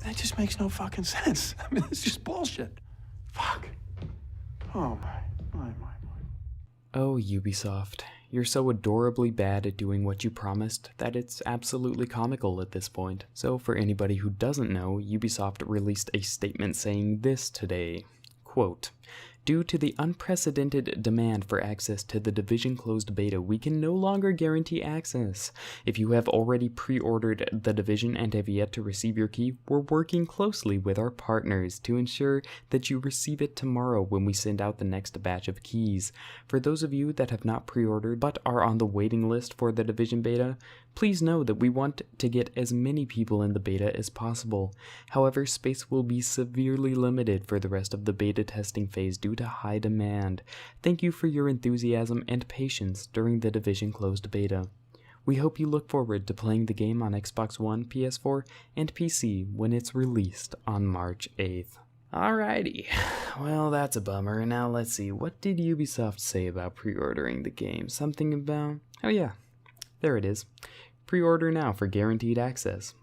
That just makes no fucking sense. I mean, it's just bullshit. Fuck. Oh my. Oh, Ubisoft. You're so adorably bad at doing what you promised that it's absolutely comical at this point. So for anybody who doesn't know, Ubisoft released a statement saying this today. Quote, "Due to the unprecedented demand for access to the Division closed beta, we can no longer guarantee access. If you have already pre-ordered the Division and have yet to receive your key, we're working closely with our partners to ensure that you receive it tomorrow when we send out the next batch of keys. For those of you that have not pre-ordered but are on the waiting list for the Division beta, please know that we want to get as many people in the beta as possible. However, space will be severely limited for the rest of the beta testing phase due to high demand. Thank you for your enthusiasm and patience during the Division closed beta. We hope you look forward to playing the game on Xbox One, PS4, and PC when it's released on March 8th. Alrighty, well that's a bummer, and now let's see, what did Ubisoft say about pre-ordering the game? Something about, oh yeah, there it is. Pre-order now for guaranteed access.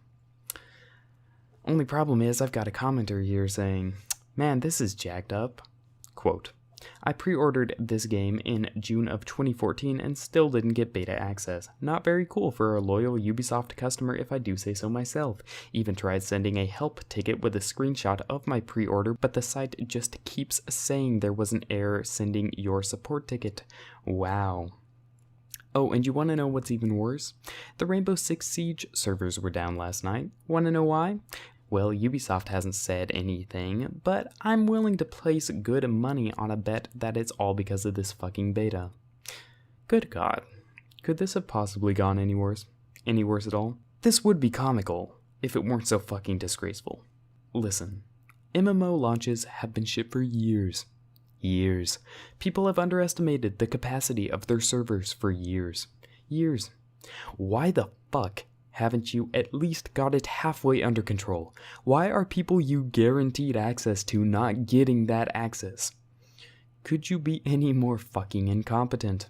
Only problem is I've got a commenter here saying, man, this is jacked up. Quote, I pre-ordered this game in June of 2014 and still didn't get beta access. Not very cool for a loyal Ubisoft customer if I do say so myself. Even tried sending a help ticket with a screenshot of my pre-order, but the site just keeps saying there was an error sending your support ticket. Wow. Oh, and you want to know what's even worse? The Rainbow Six Siege servers were down last night. Want to know why? Well, Ubisoft hasn't said anything, but I'm willing to place good money on a bet that it's all because of this fucking beta. Good God. Could this have possibly gone any worse? Any worse at all? This would be comical if it weren't so fucking disgraceful. Listen, MMO launches have been shipped for years. Years. People have underestimated the capacity of their servers for years. Years. Why the fuck haven't you at least got it halfway under control? Why are people you guaranteed access to not getting that access? Could you be any more fucking incompetent?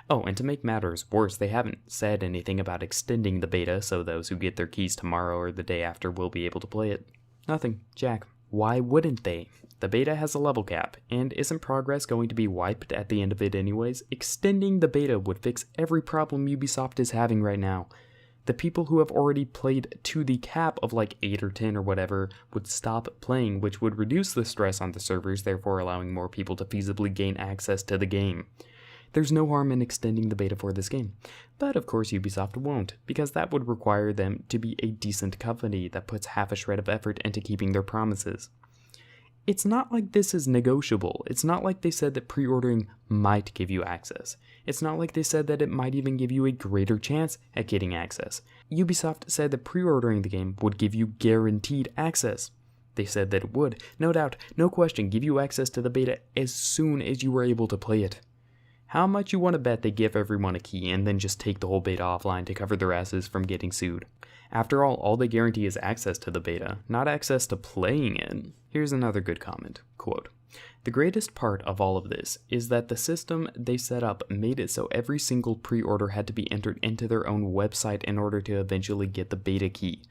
Oh, and to make matters worse, they haven't said anything about extending the beta so those who get their keys tomorrow or the day after will be able to play it. Nothing. Jack. Why wouldn't they? The beta has a level cap, and isn't progress going to be wiped at the end of it anyways? Extending the beta would fix every problem Ubisoft is having right now. The people who have already played to the cap of like 8 or 10 or whatever would stop playing, which would reduce the stress on the servers, therefore allowing more people to feasibly gain access to the game. There's no harm in extending the beta for this game. But of course Ubisoft won't, because that would require them to be a decent company that puts half a shred of effort into keeping their promises. It's not like this is negotiable. It's not like they said that pre-ordering might give you access. It's not like they said that it might even give you a greater chance at getting access. Ubisoft said that pre-ordering the game would give you guaranteed access. They said that it would, no doubt, no question, give you access to the beta as soon as you were able to play it. How much you want to bet they give everyone a key and then just take the whole beta offline to cover their asses from getting sued? After all they guarantee is access to the beta, not access to playing it. Here's another good comment. Quote, the greatest part of all of this is that the system they set up made it so every single pre-order had to be entered into their own website in order to eventually get the beta key.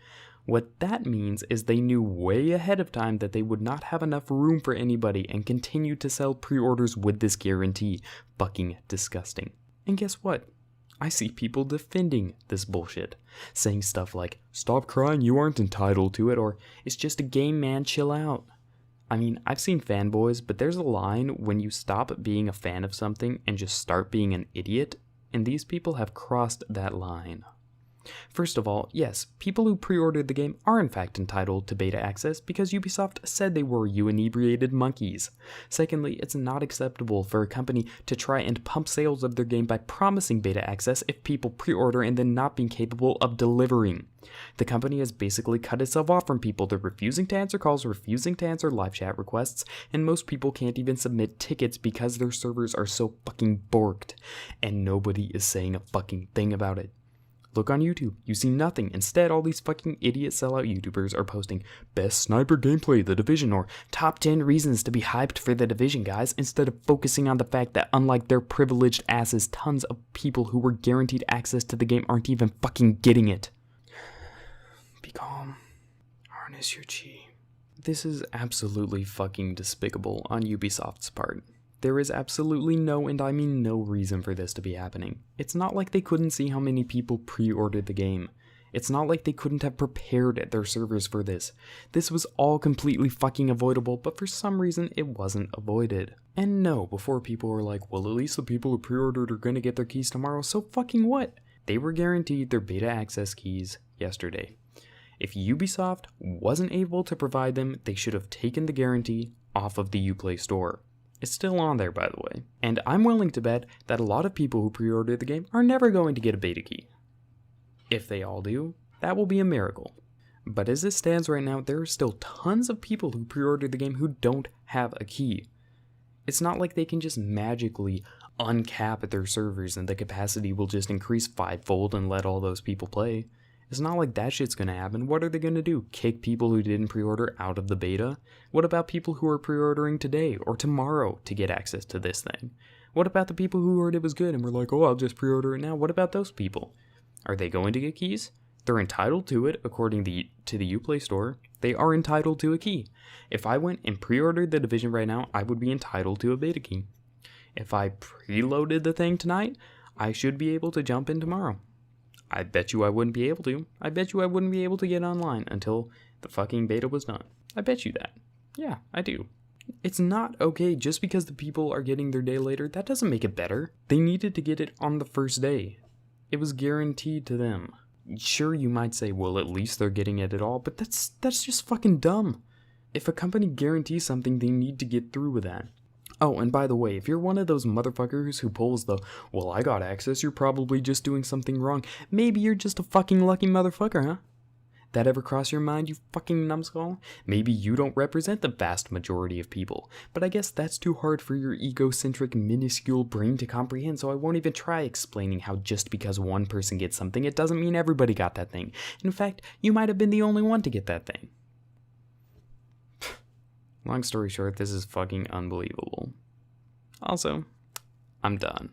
What that means is they knew way ahead of time that they would not have enough room for anybody and continued to sell pre-orders with this guarantee. Fucking disgusting. And guess what? I see people defending this bullshit, saying stuff like, stop crying, you aren't entitled to it, or it's just a game, man, chill out. I mean, I've seen fanboys, but there's a line when you stop being a fan of something and just start being an idiot, and these people have crossed that line. First of all, yes, people who pre-ordered the game are in fact entitled to beta access because Ubisoft said they were, you inebriated monkeys. Secondly, it's not acceptable for a company to try and pump sales of their game by promising beta access if people pre-order and then not being capable of delivering. The company has basically cut itself off from people. They're refusing to answer calls, refusing to answer live chat requests, and most people can't even submit tickets because their servers are so fucking borked, and nobody is saying a fucking thing about it. Look on YouTube, you see nothing. Instead, all these fucking idiot sellout YouTubers are posting best sniper gameplay, The Division, or top 10 reasons to be hyped for The Division, guys, instead of focusing on the fact that unlike their privileged asses, tons of people who were guaranteed access to the game aren't even fucking getting it. Be calm. Harnett. miss your chi. This is absolutely fucking despicable on Ubisoft's part. There is absolutely no, and I mean no, reason for this to be happening. It's not like they couldn't see how many people pre-ordered the game. It's not like they couldn't have prepared their servers for this. This was all completely fucking avoidable, but for some reason it wasn't avoided. And no, before people were like, well, at least the people who pre-ordered are gonna get their keys tomorrow, so fucking what? They were guaranteed their beta access keys yesterday. If Ubisoft wasn't able to provide them, they should have taken the guarantee off of the Uplay store. It's still on there, by the way. And I'm willing to bet that a lot of people who pre-order the game are never going to get a beta key. If they all do, that will be a miracle. But as it stands right now, there are still tons of people who pre-order the game who don't have a key. It's not like they can just magically uncap their servers and the capacity will just increase fivefold and let all those people play. It's not like that shit's gonna happen. What are they gonna do? Kick people who didn't pre-order out of the beta? What about people who are pre-ordering today or tomorrow to get access to this thing? What about the people who heard it was good and were like, oh, I'll just pre-order it now? What about those people? Are they going to get keys? They're entitled to it according to the Uplay store. They are entitled to a key. If I went and pre-ordered The Division right now, I would be entitled to a beta key. If I preloaded the thing tonight, I should be able to jump in tomorrow. I bet you I wouldn't be able to. I bet you I wouldn't be able to get online until the fucking beta was done. I bet you that. Yeah, I do. It's not okay just because the people are getting their day later. That doesn't make it better. They needed to get it on the first day. It was guaranteed to them. Sure, you might say, well, at least they're getting it at all, but that's just fucking dumb. If a company guarantees something, they need to get through with that. Oh, and by the way, if you're one of those motherfuckers who pulls the, well, I got access, you're probably just doing something wrong. Maybe you're just a fucking lucky motherfucker, huh? That ever cross your mind, you fucking numbskull? Maybe you don't represent the vast majority of people, but I guess that's too hard for your egocentric, minuscule brain to comprehend, so I won't even try explaining how just because one person gets something, it doesn't mean everybody got that thing. In fact, you might have been the only one to get that thing. Long story short, this is fucking unbelievable. Also, I'm done.